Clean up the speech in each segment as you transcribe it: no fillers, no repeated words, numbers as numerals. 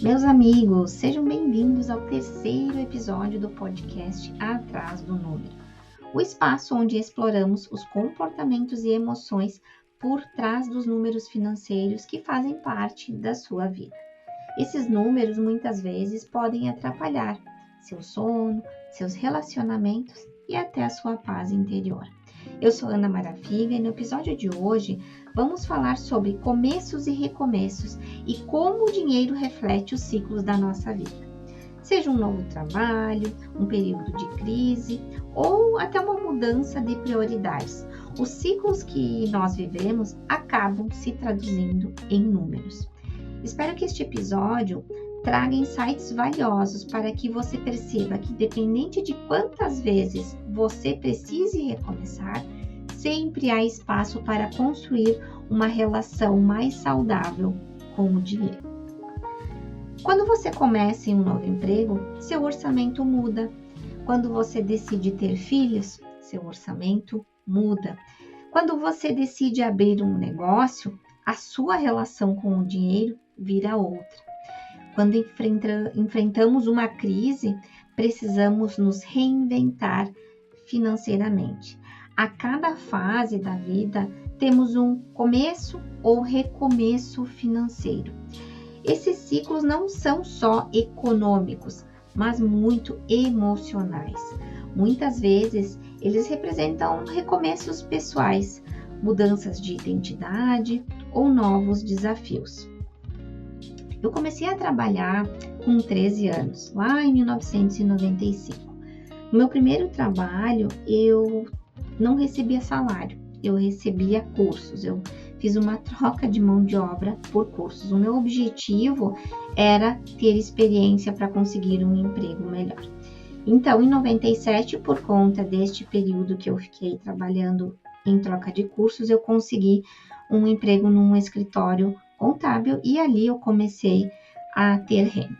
Meus amigos, sejam bem-vindos ao terceiro episódio do podcast Atrás do Número, o espaço onde exploramos os comportamentos e emoções por trás dos números financeiros que fazem parte da sua vida. Esses números muitas vezes podem atrapalhar seu sono, seus relacionamentos e até a sua paz interior. Eu sou Ana Marafiga e no episódio de hoje vamos falar sobre começos e recomeços e como o dinheiro reflete os ciclos da nossa vida. Seja um novo trabalho, um período de crise ou até uma mudança de prioridades. Os ciclos que nós vivemos acabam se traduzindo em números. Espero que este episódio traga insights valiosos para que você perceba que, independente de quantas vezes você precise recomeçar, sempre há espaço para construir uma relação mais saudável com o dinheiro. Quando você começa em um novo emprego, seu orçamento muda. Quando você decide ter filhos, seu orçamento muda. Quando você decide abrir um negócio, a sua relação com o dinheiro vira outra. Quando enfrentamos uma crise, precisamos nos reinventar financeiramente. A cada fase da vida, temos um começo ou recomeço financeiro. Esses ciclos não são só econômicos, mas muito emocionais. Muitas vezes, eles representam recomeços pessoais, mudanças de identidade ou novos desafios. Eu comecei a trabalhar com 13 anos, lá em 1995. No meu primeiro trabalho, eu não recebia salário, eu recebia cursos. Eu fiz uma troca de mão de obra por cursos. O meu objetivo era ter experiência para conseguir um emprego melhor. Então, em 97, por conta deste período que eu fiquei trabalhando em troca de cursos, eu consegui um emprego num escritório contábil e ali eu comecei a ter renda.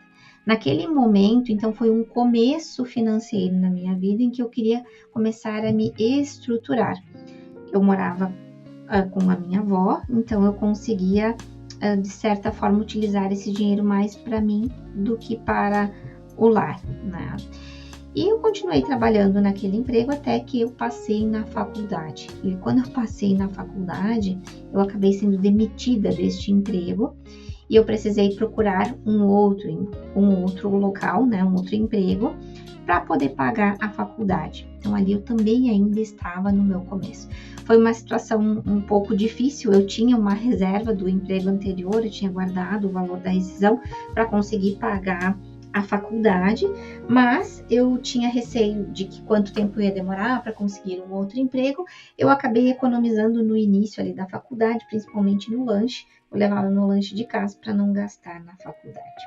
Naquele momento, então, foi um começo financeiro na minha vida em que eu queria começar a me estruturar. Eu morava com a minha avó, então eu conseguia, de certa forma, utilizar esse dinheiro mais para mim do que para o lar, né? E eu continuei trabalhando naquele emprego até que eu passei na faculdade. E quando eu passei na faculdade, eu acabei sendo demitida deste emprego e eu precisei procurar um outro local, né, um outro emprego para poder pagar a faculdade. Então ali eu também ainda estava no meu começo. Foi uma situação um pouco difícil, eu tinha uma reserva do emprego anterior, eu tinha guardado o valor da rescisão para conseguir pagar a faculdade, mas eu tinha receio de que quanto tempo ia demorar para conseguir um outro emprego. Eu acabei economizando no início ali da faculdade, principalmente no lanche. Eu levava meu lanche de casa para não gastar na faculdade.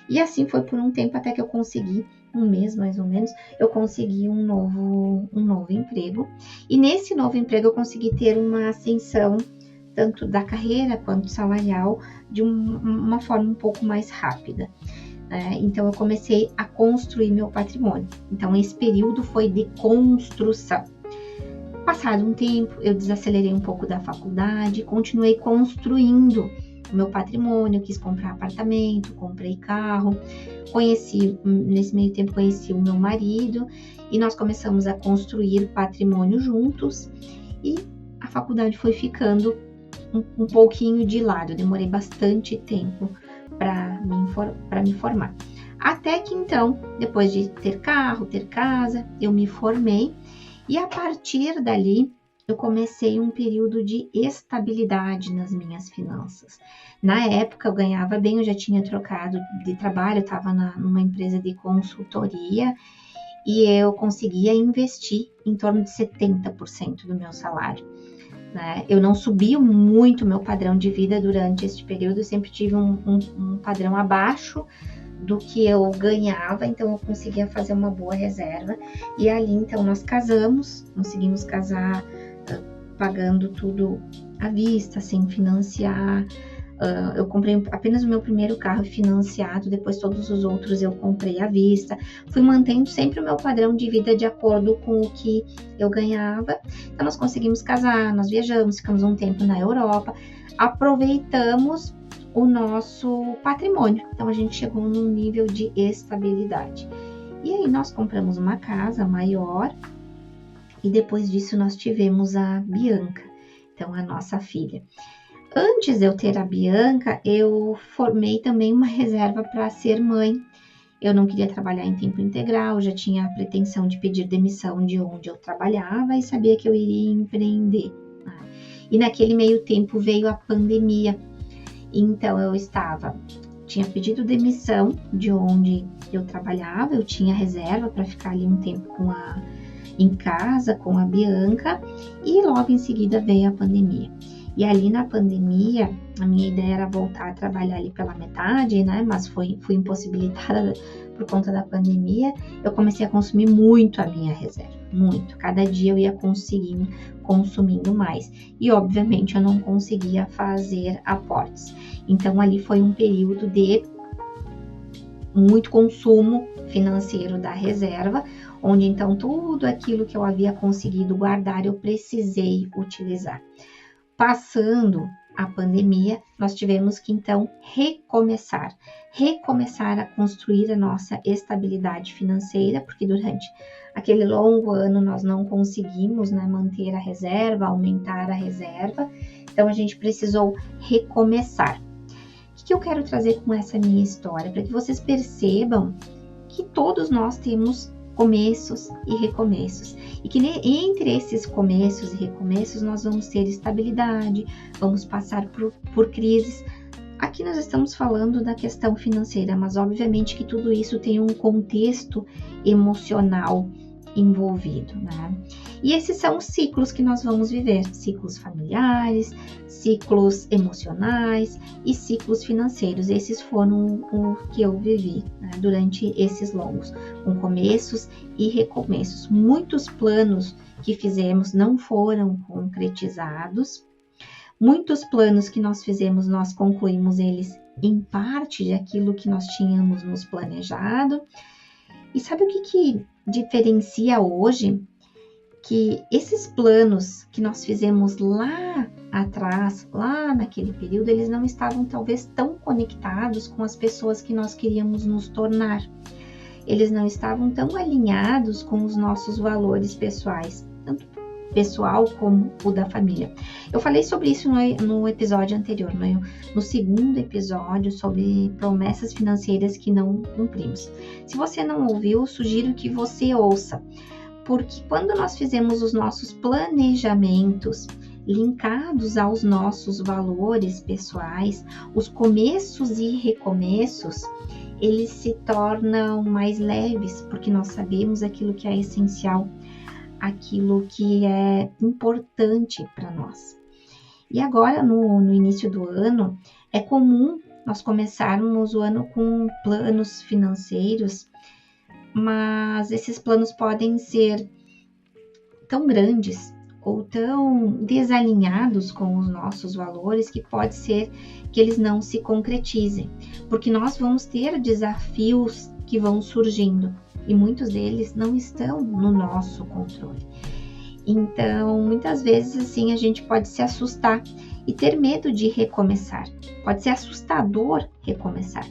E assim foi por um tempo até que eu consegui, um mês mais ou menos, eu consegui um novo emprego. E nesse novo emprego eu consegui ter uma ascensão tanto da carreira quanto salarial de uma forma um pouco mais rápida. Então eu comecei a construir meu patrimônio. Então esse período foi de construção. Passado um tempo, eu desacelerei um pouco da faculdade, continuei construindo o meu patrimônio, quis comprar apartamento, comprei carro, nesse meio tempo conheci o meu marido e nós começamos a construir patrimônio juntos e a faculdade foi ficando um pouquinho de lado, eu demorei bastante tempo para me formar. Até que então, depois de ter carro, ter casa, eu me formei e a partir dali eu comecei um período de estabilidade nas minhas finanças. Na época eu ganhava bem, eu já tinha trocado de trabalho, eu estava numa empresa de consultoria e eu conseguia investir em torno de 70% do meu salário. Eu não subi muito meu padrão de vida durante este período, eu sempre tive um padrão abaixo do que eu ganhava, então eu conseguia fazer uma boa reserva. E ali, então, nós conseguimos casar pagando tudo à vista, sem financiar. Eu comprei apenas o meu primeiro carro financiado, depois todos os outros eu comprei à vista. Fui mantendo sempre o meu padrão de vida de acordo com o que eu ganhava. Então nós conseguimos casar, nós viajamos, ficamos um tempo na Europa, aproveitamos o nosso patrimônio. Então a gente chegou num nível de estabilidade. E aí nós compramos uma casa maior e depois disso nós tivemos a Bianca, então a nossa filha. Antes de eu ter a Bianca, eu formei também uma reserva para ser mãe. Eu não queria trabalhar em tempo integral, já tinha a pretensão de pedir demissão de onde eu trabalhava e sabia que eu iria empreender. E naquele meio tempo veio a pandemia. Então eu tinha pedido demissão de onde eu trabalhava, eu tinha reserva para ficar ali um tempo em casa com a Bianca e logo em seguida veio a pandemia. E ali na pandemia, a minha ideia era voltar a trabalhar ali pela metade, né? Mas fui impossibilitada por conta da pandemia. Eu comecei a consumir muito a minha reserva, muito. Cada dia eu ia consumindo mais. E obviamente eu não conseguia fazer aportes. Então ali foi um período de muito consumo financeiro da reserva, onde então tudo aquilo que eu havia conseguido guardar eu precisei utilizar. Passando a pandemia, nós tivemos que então recomeçar a construir a nossa estabilidade financeira, porque durante aquele longo ano nós não conseguimos, né, manter a reserva, aumentar a reserva, então a gente precisou recomeçar. O que eu quero trazer com essa minha história? Para que vocês percebam que todos nós temos começos e recomeços, e que entre esses começos e recomeços nós vamos ter estabilidade, vamos passar por crises. Aqui nós estamos falando da questão financeira, mas obviamente que tudo isso tem um contexto emocional envolvido, né? E esses são os ciclos que nós vamos viver, ciclos familiares, ciclos emocionais e ciclos financeiros. Esses foram o que eu vivi, né, durante esses longos, com começos e recomeços. Muitos planos que fizemos não foram concretizados. Muitos planos que nós fizemos, nós concluímos eles em parte daquilo que nós tínhamos nos planejado. E sabe o que diferencia hoje? Que esses planos que nós fizemos lá atrás, lá naquele período, eles não estavam talvez tão conectados com as pessoas que nós queríamos nos tornar. Eles não estavam tão alinhados com os nossos valores pessoais, tanto pessoal como o da família. Eu falei sobre isso no episódio anterior, no segundo episódio sobre promessas financeiras que não cumprimos. Se você não ouviu, sugiro que você ouça, porque quando nós fizemos os nossos planejamentos linkados aos nossos valores pessoais, os começos e recomeços, eles se tornam mais leves, porque nós sabemos aquilo que é essencial, aquilo que é importante para nós. E agora, no início do ano, é comum nós começarmos o ano com planos financeiros, mas esses planos podem ser tão grandes ou tão desalinhados com os nossos valores que pode ser que eles não se concretizem, porque nós vamos ter desafios que vão surgindo e muitos deles não estão no nosso controle. Então, muitas vezes assim a gente pode se assustar e ter medo de recomeçar. Pode ser assustador recomeçar,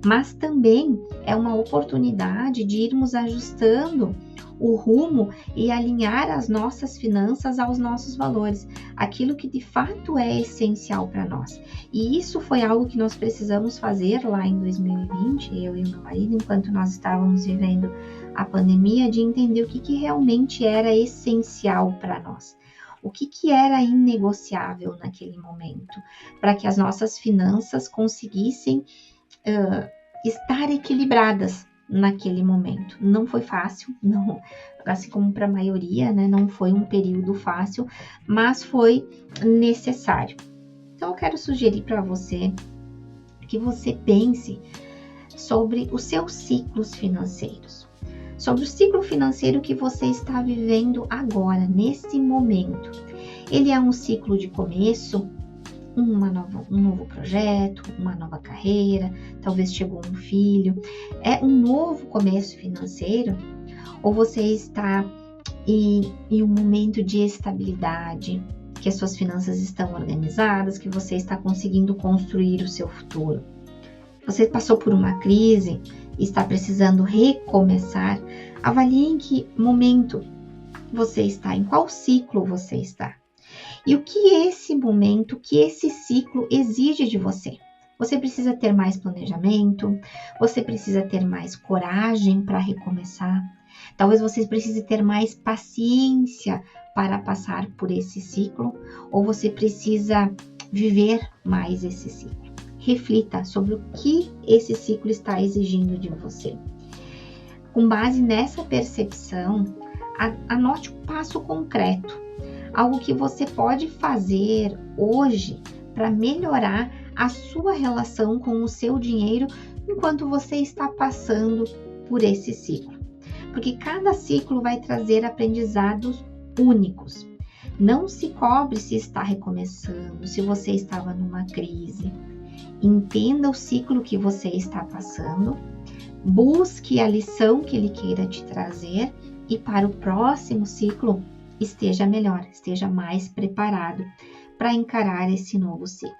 mas também é uma oportunidade de irmos ajustando o rumo e alinhar as nossas finanças aos nossos valores, aquilo que de fato é essencial para nós. E isso foi algo que nós precisamos fazer lá em 2020, eu e o meu marido, enquanto nós estávamos vivendo a pandemia, de entender o que realmente era essencial para nós. O que era inegociável naquele momento, para que as nossas finanças conseguissem estar equilibradas naquele momento. Não foi fácil, não, assim como para a maioria, né, não foi um período fácil, mas foi necessário. Então eu quero sugerir para você que você pense sobre os seus ciclos financeiros, sobre o ciclo financeiro que você está vivendo agora, nesse momento. Ele é um ciclo de começo, um novo projeto, uma nova carreira, talvez chegou um filho, é um novo começo financeiro, ou você está em um momento de estabilidade, que as suas finanças estão organizadas, que você está conseguindo construir o seu futuro. Você passou por uma crise e está precisando recomeçar. Avalie em que momento você está, em qual ciclo você está. E o que esse momento, o que esse ciclo exige de você. Você precisa ter mais planejamento, você precisa ter mais coragem para recomeçar. Talvez você precise ter mais paciência para passar por esse ciclo, ou você precisa viver mais esse ciclo. Reflita sobre o que esse ciclo está exigindo de você. Com base nessa percepção, anote um passo concreto, algo que você pode fazer hoje para melhorar a sua relação com o seu dinheiro enquanto você está passando por esse ciclo. Porque cada ciclo vai trazer aprendizados únicos. Não se cobre se está recomeçando, se você estava numa crise. Entenda o ciclo que você está passando, busque a lição que ele queira te trazer e para o próximo ciclo esteja melhor, esteja mais preparado para encarar esse novo ciclo.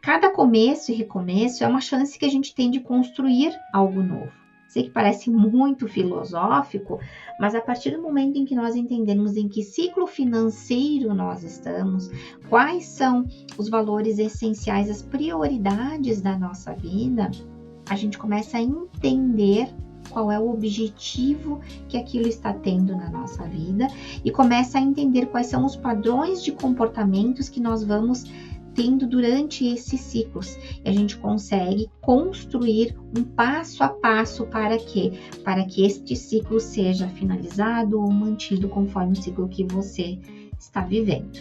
Cada começo e recomeço é uma chance que a gente tem de construir algo novo. Sei que parece muito filosófico, mas a partir do momento em que nós entendemos em que ciclo financeiro nós estamos, quais são os valores essenciais, as prioridades da nossa vida, a gente começa a entender qual é o objetivo que aquilo está tendo na nossa vida e começa a entender quais são os padrões de comportamentos que nós vamos tendo durante esses ciclos. E a gente consegue construir um passo a passo para que este ciclo seja finalizado ou mantido conforme o ciclo que você está vivendo.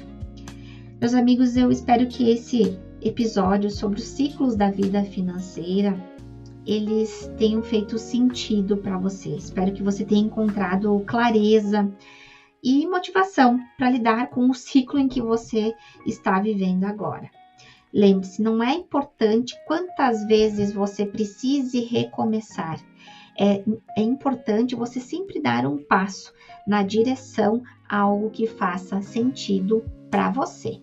Meus amigos, eu espero que esse episódio sobre os ciclos da vida financeira eles tenham feito sentido para você. Espero que você tenha encontrado clareza e motivação para lidar com o ciclo em que você está vivendo agora. Lembre-se, não é importante quantas vezes você precise recomeçar. É importante você sempre dar um passo na direção a algo que faça sentido para você.